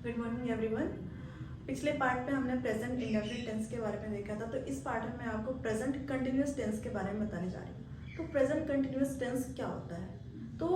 Good morning everyone. पिछले part में हमने प्रेजेंट इंडेफिनिट टेंस के बारे में देखा था, तो इस पार्ट में मैं आपको प्रेजेंट कंटिन्यूअस टेंस के बारे में बताने जा रही हूँ। तो प्रेजेंट कंटिन्यूअस टेंस क्या होता है? तो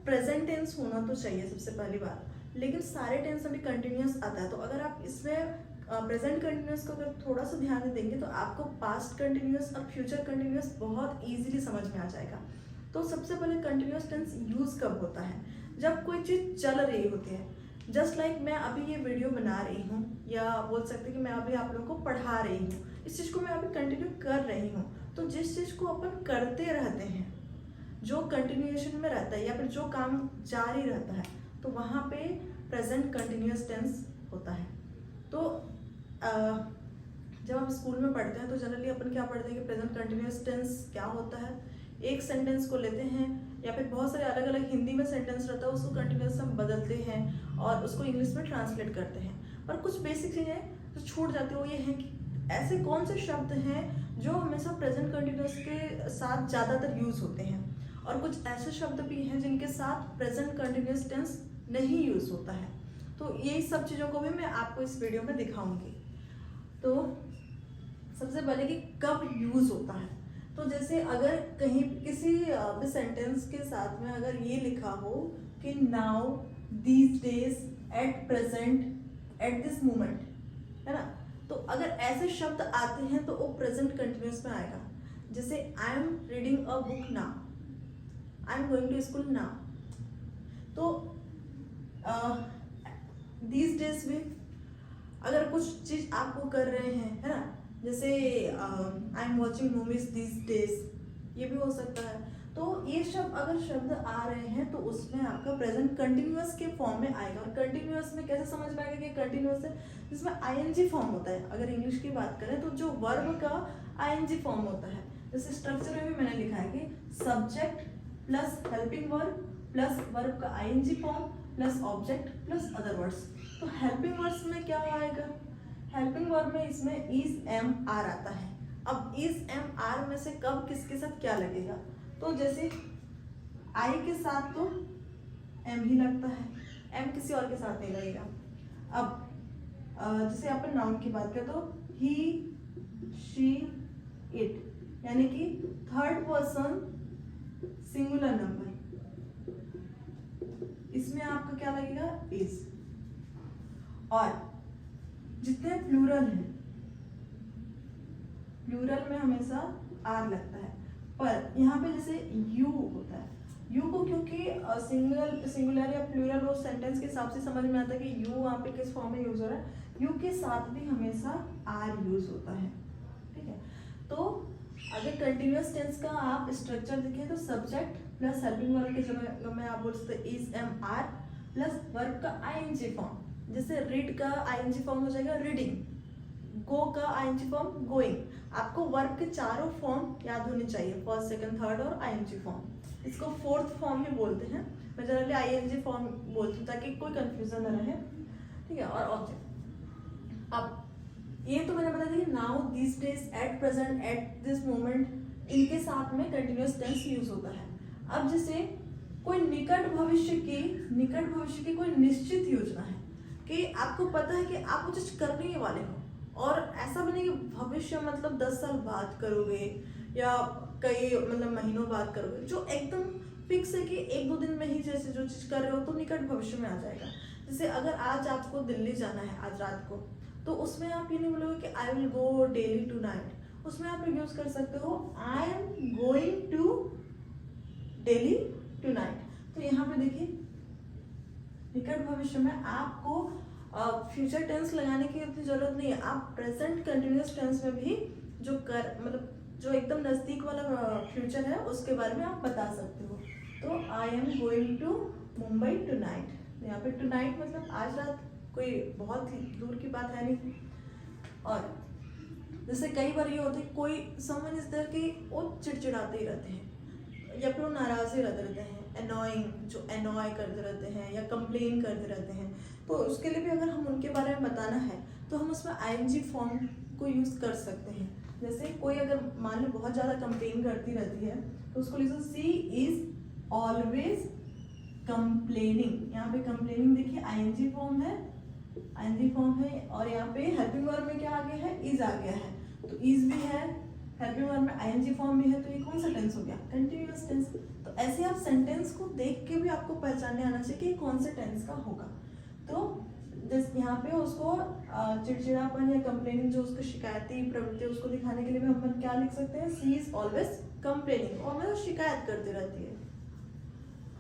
प्रेजेंट टेंस होना तो चाहिए सबसे पहली बात, लेकिन सारे टेंस अभी कंटिन्यूअस आता है। तो अगर आप इसमें प्रेजेंट कंटिन्यूअस को अगर थोड़ा सा ध्यान देंगे तो आपको पास्ट कंटिन्यूअस और फ्यूचर कंटिन्यूअस बहुत ईजिली समझ में आ जाएगा। तो सबसे पहले कंटिन्यूअस टेंस यूज कब होता है? जब कोई चीज़ चल रही होती है। जस्ट लाइक मैं अभी ये वीडियो बना रही हूँ, या बोल सकते हैं कि मैं अभी आप लोगों को पढ़ा रही हूँ, इस चीज़ को मैं अभी कंटिन्यू कर रही हूँ। तो जिस चीज़ को अपन करते रहते हैं, जो कंटिन्यूएशन में रहता है या फिर जो काम जारी रहता है, तो वहाँ पे प्रेजेंट कंटिन्यूअस टेंस होता है। तो जब आप स्कूल में पढ़ते हैं तो जनरली अपन क्या पढ़ते हैं कि प्रेजेंट कंटिन्यूअस टेंस क्या होता है। एक सेंटेंस को लेते हैं या फिर बहुत सारे अलग अलग हिंदी में सेंटेंस रहता है, उसको कंटिन्यूअस हम बदलते हैं और उसको इंग्लिश में ट्रांसलेट करते हैं। और कुछ बेसिक चीज़ें जो छूट जाती है वो ये हैं कि ऐसे कौन से शब्द हैं जो हमेशा प्रेजेंट कंटिन्यूअस के साथ ज़्यादातर यूज़ होते हैं, और कुछ ऐसे शब्द भी हैं जिनके साथ प्रेजेंट कंटिन्यूअस टेंस नहीं यूज़ होता है। तो यही सब चीज़ों को भी मैं आपको इस वीडियो में दिखाऊंगी। तो सबसे पहले कि कब यूज़ होता है, तो जैसे अगर कहीं किसी भी सेंटेंस के साथ में अगर ये लिखा हो कि now, these days, at present, at this moment, है ना, तो अगर ऐसे शब्द आते हैं तो वो प्रेजेंट कंटिन्यूअस में आएगा। जैसे I am reading a book now, I am going to school now. तो दीज डेज में अगर कुछ चीज आपको कर रहे हैं, है ना, जैसे I am watching movies these days, ये भी हो सकता है। तो ये शब्द अगर शब्द आ रहे हैं तो उसमें आपका प्रेजेंट कंटिन्यूअस के फॉर्म में आएगा। और कंटिन्यूअस में कैसे समझ में आएगा कि कंटिन्यूअस है? जिसमें आईएनजी फॉर्म होता है। अगर इंग्लिश की बात करें तो जो वर्ब का आईएनजी फॉर्म होता है, जैसे स्ट्रक्चर में भी मैंने लिखा है कि subject plus helping verb plus verb का ING form plus object plus other words. तो हेल्पिंग वर्ड्स में क्या आएगा? हेल्पिंग वर्ब में इसमें इज एम आर आता है। अब इज एम आर में से कब किसके साथ क्या लगेगा? तो जैसे आई के साथ तो एम ही लगता है, एम किसी और के साथ नहीं लगेगा। अब जैसे अपन नाउन की बात करें तो ही, शी, इट, यानी कि थर्ड पर्सन सिंगुलर नंबर, इसमें आपका क्या लगेगा? इज। और जितने प्लूरल हैं, प्लूरल में हमेशा आर लगता है। पर यहाँ पे जैसे यू होता है, यू को क्योंकि सिंगुलर या प्लूरल वो सेंटेंस के हिसाब से समझ में आता है कि यू वहाँ पे किस फॉर्म में यूज हो रहा है, यू के साथ भी हमेशा आर यूज होता है। ठीक है, तो अगर कंटिन्यूअस टेंस का आप स्ट्रक्चर देखें तो सब्जेक्ट प्लस हेल्पिंग वर्ब के जगह में आप बोल सकते हैं is am are plus verb का आईएनजी फॉर्म। जैसे रीड का आईएनजी फॉर्म हो जाएगा रीडिंग, गो का आईएनजी फॉर्म गोइंग। आपको वर्ब के चारों फॉर्म याद होने चाहिए, फर्स्ट, सेकंड, थर्ड और आईएनजी फॉर्म। इसको फोर्थ फॉर्म ही बोलते हैं, मैं जनरली आईएनजी फॉर्म बोलती हूँ ताकि कोई कंफ्यूजन न रहे। ठीक है, और ऑब्जेक्ट। अब ये तो मैंने बता दिया कि now, this days, at present, at this moment, इनके साथ में कंटिन्यूअस टेंस यूज होता है। अब जैसे कोई निकट भविष्य की कोई निश्चित योजना है कि आपको पता है कि आप कुछ चीज करने ही वाले हो, और ऐसा भी नहीं कि भविष्य मतलब 10 साल बाद करोगे या कई मतलब महीनों बाद करोगे, जो एकदम फिक्स है कि 1-2 दिन में ही जैसे जो चीज कर रहे हो तो निकट भविष्य में आ जाएगा। जैसे अगर आज आपको दिल्ली जाना है आज रात को, तो उसमें आप ये नहीं बोलोगे कि I will go daily to night, उसमें आप यूज कर सकते हो I am going to daily to night. तो यहाँ पे देखिए निकट भविष्य में आपको फ्यूचर टेंस लगाने की इतनी जरूरत नहीं है। आप प्रेजेंट कंटिन्यूअस टेंस में भी जो मतलब जो एकदम नजदीक वाला फ्यूचर है उसके बारे में आप बता सकते हो। तो I am going to Mumbai tonight, यहाँ पे टू नाइट मतलब आज रात, कोई बहुत दूर की बात है नहीं। और जैसे कई बार ये होता है कोई समवन इस तरह की वो चिड़चिड़ाते ही रहते हैं या फिर वो नाराज ही रहते हैं, एनॉइंग, जो एनॉय करते रहते हैं या कंप्लेन करते रहते हैं, तो उसके लिए भी अगर हम उनके बारे में बताना है तो हम उसमें आईएनजी फॉर्म को यूज कर सकते हैं। जैसे कोई अगर मान लो बहुत ज़्यादा कंप्लेन करती रहती है तो उसको लिखो सी इज ऑलवेज कंप्लेनिंग। यहाँ पे कंप्लेनिंग देखिए आईएनजी फॉर्म है आईएनजी फॉर्म है, और यहाँ पे हेल्पिंग वर्ब में क्या आ गया है, इज आ गया है, तो इज भी है, हेल्पिंग वर्ब में आईएनजी फॉर्म भी है, तो ये कौन सा टेंस हो गया, कंटिन्यूअस टेंस। तो ऐसे आप सेंटेंस को देख के भी आपको पहचानने आना चाहिए कि कौन से टेंस का होगा। तो जैसे यहाँ पे उसको चिड़चिड़ापन या कंप्लेनिंग, जो उसकी शिकायती प्रवृत्ति है उसको दिखाने के लिए भी हम क्या लिख सकते हैं, सी इज ऑलवेज कंप्लेनिंग, और वो शिकायत करती रहती है।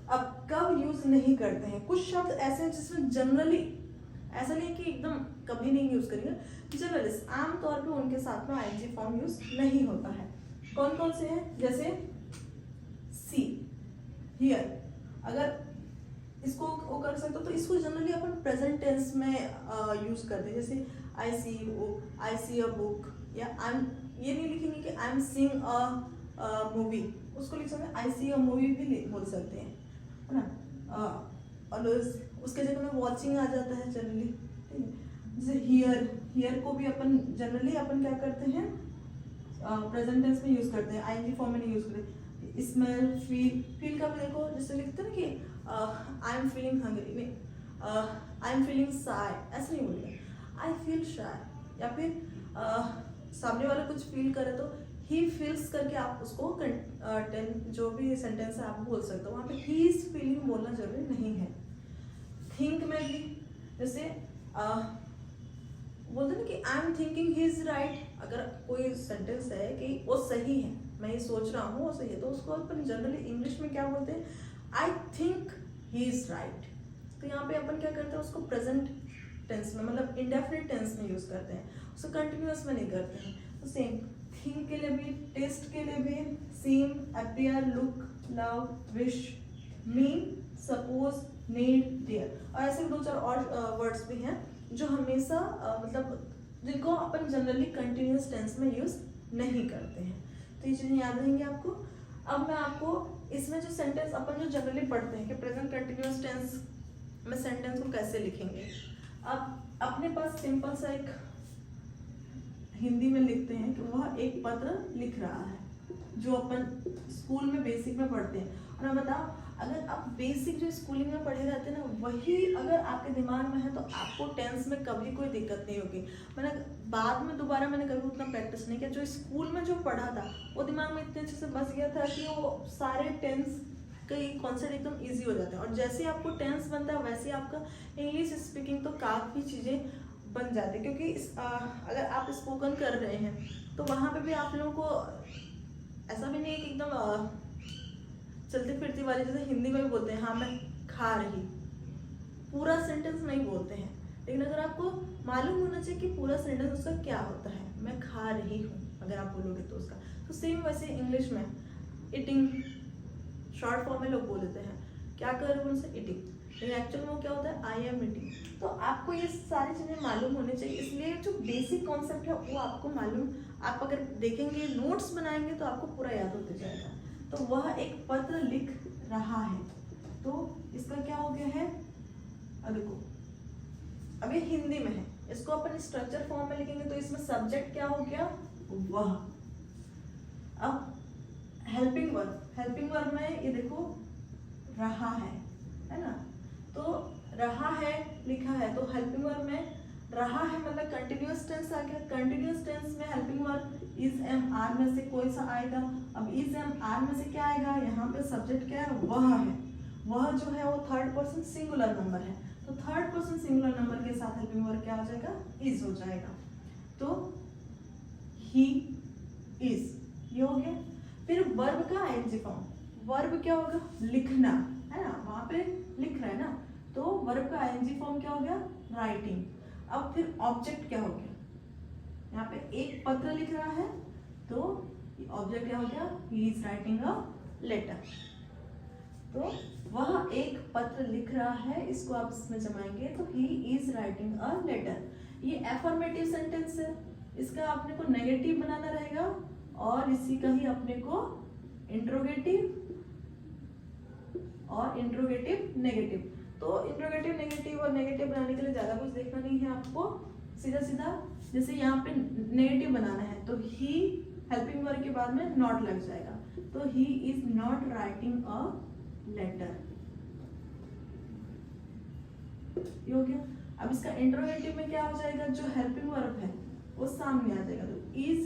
अब कब यूज नहीं करते हैं, कुछ शब्द ऐसे हैं जिसमें जनरली, ऐसा नहीं कि एकदम कभी नहीं यूज करेंगे, जनरली आमतौर पे उनके साथ में आईएनजी फॉर्म यूज नहीं होता है। कौन कौन से हैं, जैसे सी, हियर, अगर इसको वो कर सकते हो तो इसको जनरली अपन प्रेजेंट टेंस में यूज करते हैं, जैसे आई सी अ बुक, या आई एम, ये नहीं लिखेंगे कि I am seeing a movie, उसको लिख सकते हैं आई सी अ मूवी भी बोल सकते हैं, है ना। और उसके जगह में वॉचिंग आ जाता है जनरली, ठीक है। जैसे हियर को भी अपन जनरली अपन क्या करते हैं, प्रेजेंट टेंस में यूज करते हैं, आईएनजी फॉर्म में नहीं यूज करते। स्मेल, फील का भी देखो, जैसे लिखते हैं ना कि आई एम फीलिंग हंग्री, नहीं आई एम फीलिंग शाय, ऐसे नहीं बोलेगा, आई फील शाय। या फिर सामने वाला कुछ फील करे तो ही फील्स करके आप उसको जो भी सेंटेंस है आप बोल सकते हो, वहाँ पे ही इज फीलिंग बोलना जरूरी नहीं है। थिंक में भी जैसे बोलते ना कि I am thinking he is right, अगर कोई सेंटेंस है कि वो सही है, मैं ये सोच रहा हूँ वो सही है, तो उसको अपन जनरली इंग्लिश में क्या बोलते हैं, I think he is right. तो यहाँ पे अपन क्या करते हैं, उसको प्रेजेंट टेंस में, मतलब इंडेफिनिट टेंस में यूज करते हैं, उसको कंटिन्यूअस में नहीं करते हैं। तो सेम थिंक के लिए भी, टेस्ट के लिए भी, seem, appear, look, love, wish, mean, suppose, need, dear, और ऐसे दो चार और वर्ड्स भी हैं जो हमेशा मतलब जिनको अपन जनरली कंटिन्यूअस टेंस में यूज नहीं करते हैं। तो ये चीजें याद रहेंगी आपको। अब मैं आपको इसमें जो सेंटेंस अपन जो जनरली पढ़ते हैं कि प्रेजेंट कंटिन्यूअस टेंस में सेंटेंस को कैसे लिखेंगे, अब अपने पास सिंपल सा एक हिंदी में लिखते हैं कि वह एक पत्र लिख रहा है, जो अपन स्कूल में बेसिक में पढ़ते हैं। और मैं बताओ, अगर आप बेसिक जो स्कूलिंग में पढ़े रहते हैं ना, वही अगर आपके दिमाग में है तो आपको टेंस में कभी कोई दिक्कत नहीं होगी। मैंने बाद में दोबारा मैंने कभी उतना प्रैक्टिस नहीं किया, जो स्कूल में जो पढ़ा था वो दिमाग में इतने अच्छे से बस गया था कि वो सारे टेंस कई कॉन्सेप्ट एकदम ईजी हो जाते हैं। और जैसे आपको टेंस बनता है वैसे आपका इंग्लिश स्पीकिंग तो काफ़ी चीज़ें बन जाती है, क्योंकि अगर आप स्पोकन कर रहे हैं तो वहाँ पे भी आप लोगों को ऐसा भी नहीं है कि एकदम चलती फिरती वाली, जैसे हिंदी में भी बोलते हैं हाँ मैं खा रही, पूरा सेंटेंस नहीं बोलते हैं, लेकिन अगर आपको मालूम होना चाहिए कि पूरा सेंटेंस उसका क्या होता है, मैं खा रही हूँ अगर आप बोलोगे तो उसका। तो सेम वैसे इंग्लिश में ईटिंग, शॉर्ट फॉर्म में लोग बोल देते हैं क्या कर रहे हो उनसे, ईटिंग, लेकिन एक्चुअल में वो क्या होता है, आई एम ईटिंग। तो आपको ये सारी चीज़ें मालूम होनी चाहिए, इसलिए जो बेसिक कॉन्सेप्ट है वो आपको मालूम, आप अगर देखेंगे नोट्स बनाएंगे तो आपको पूरा याद होते जाएगा। तो वह एक पत्र लिख रहा है, तो इसका क्या हो गया है, अब देखो अब ये हिंदी में है, इसको अपन स्ट्रक्चर फॉर्म में लिखेंगे तो इसमें सब्जेक्ट क्या हो गया, वह। अब हेल्पिंग वर्ब में ये देखो रहा है ना, तो रहा है लिखा है, तो हेल्पिंग वर्ब में रहा है मतलब कंटिन्यूअस टेंस आ गया। कंटिन्यूअस टेंस में helping verb is am are में से कोई सा आएगा। अब इज एम आर में से क्या आएगा, यहाँ पे सब्जेक्ट क्या है, वह है, वह जो है वो थर्ड पर्सन सिंगुलर नंबर है, तो थर्ड पर्सन सिंगुलर नंबर के साथ हेल्पिंग वर्ब क्या हो जाएगा, इज हो जाएगा। तो ही इज, ये हो गया। फिर वर्ब का आईएनजी फॉर्म, वर्ब क्या होगा, लिखना है ना, वहां पे लिख रहा है ना, तो वर्ब का आईएनजी फॉर्म क्या हो गया, राइटिंग। अब फिर ऑब्जेक्ट क्या हो गया, यहाँ पे एक पत्र लिख रहा है, तो ऑब्जेक्ट क्या हो गया, he is writing a letter. तो वह एक पत्र लिख रहा है, इसको आप इसमें जमाएंगे तो he is writing a letter. ये एफर्मेटिव सेंटेंस है, इसका अपने को नेगेटिव बनाना रहेगा, और इसी का ही अपने को इंट्रोगेटिव और इंट्रोगेटिव नेगेटिव। तो इंट्रोगेटिव नेगेटिव और नेगेटिव बनाने के लिए ज्यादा कुछ देखना नहीं है आपको, सीधा सीधा जैसे यहाँ पे नेगेटिव बनाना है तो ही हेल्पिंग वर्ब के बाद में नॉट लग जाएगा, तो he is not writing a letter, ये हो गया। अब इसका इंट्रोगेटिव में क्या हो जाएगा, जो हेल्पिंग वर्ब है वो सामने आ जाएगा। तो is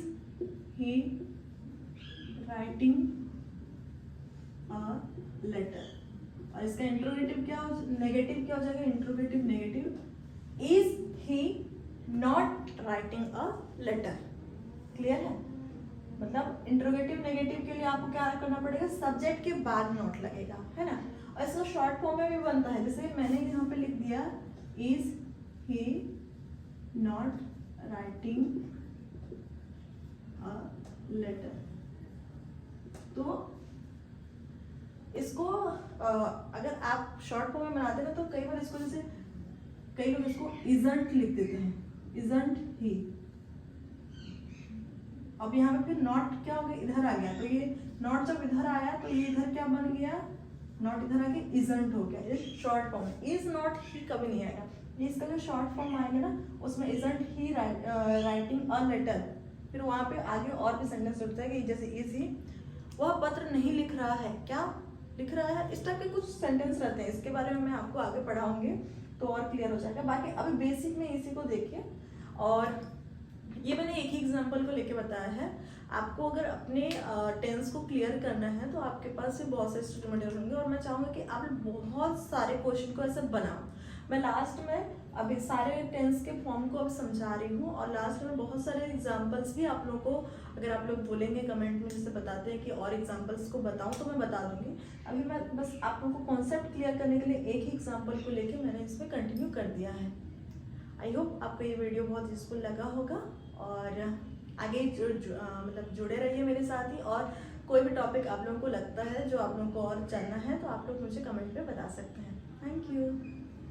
he writing a letter, और इसका इंट्रोगेटिव क्या हो, नेगेटिव क्या हो जाएगा, interrogative negative, is he not writing a letter. Clear है? मतलब इंट्रोगेटिव नेगेटिव के लिए आपको क्या करना पड़ेगा, सब्जेक्ट के बाद नॉट लगेगा, है ना। और इसका शॉर्ट फॉर्म में भी बनता है, जैसे मैंने यहाँ पे लिख दिया is he not writing a letter. तो इसको अगर आप शॉर्ट फॉर्म में बनाते हैं ना, तो कई बार इसको जैसे कई लोग इसको इजंट लिख देते हैं, इजंट ही। अब यहाँ पे फिर नॉट क्या हो गया, इधर आ गया, तो ये नॉट जब इधर आया तो ये इधर क्या बन गया, नॉट इधर आके इजंट हो गया। ये शॉर्ट फॉर्म है, इज नॉट ही कभी नहीं आएगा। ये इसका जो शॉर्ट फॉर्म आएगा ना, उसमें isn't he writing a letter, फिर वहाँ पे आगे और भी सेंटेंस जुड़ जाएगा, जैसे इज ही वह पत्र नहीं लिख रहा है, क्या लिख रहा है, इस टाइप के कुछ सेंटेंस रहते हैं। इसके बारे में मैं आपको आगे पढ़ाऊंगी तो और क्लियर हो जाएगा। बाकी अभी बेसिक में इसी को देखिए, और ये मैंने एक ही एग्जांपल को लेके बताया है। आपको अगर अपने टेंस को क्लियर करना है तो आपके पास से बहुत सारे स्टडी मटेरियल होंगे, और मैं चाहूँगा कि आप बहुत सारे क्वेश्चन को ऐसे बनाओ। मैं लास्ट में अभी सारे टेंस के फॉर्म को अब समझा रही हूँ, और लास्ट में बहुत सारे एग्जांपल्स भी आप लोगों को, अगर आप लोग बोलेंगे कमेंट में जैसे बताते हैं कि और एग्जांपल्स को बताऊँ, तो मैं बता दूंगी। अभी मैं बस आप लोगों को कॉन्सेप्ट क्लियर करने के लिए एक ही एग्जाम्पल को लेके मैंने इसमें कंटिन्यू कर दिया है। आई होप आपको ये वीडियो बहुत यूजफुल लगा होगा, और आगे मतलब जुड़े रहिए मेरे साथ ही। और कोई भी टॉपिक आप लोगों को लगता है जो आप लोगों को और जानना है, तो आप लोग मुझे कमेंट में बता सकते हैं। Thank you.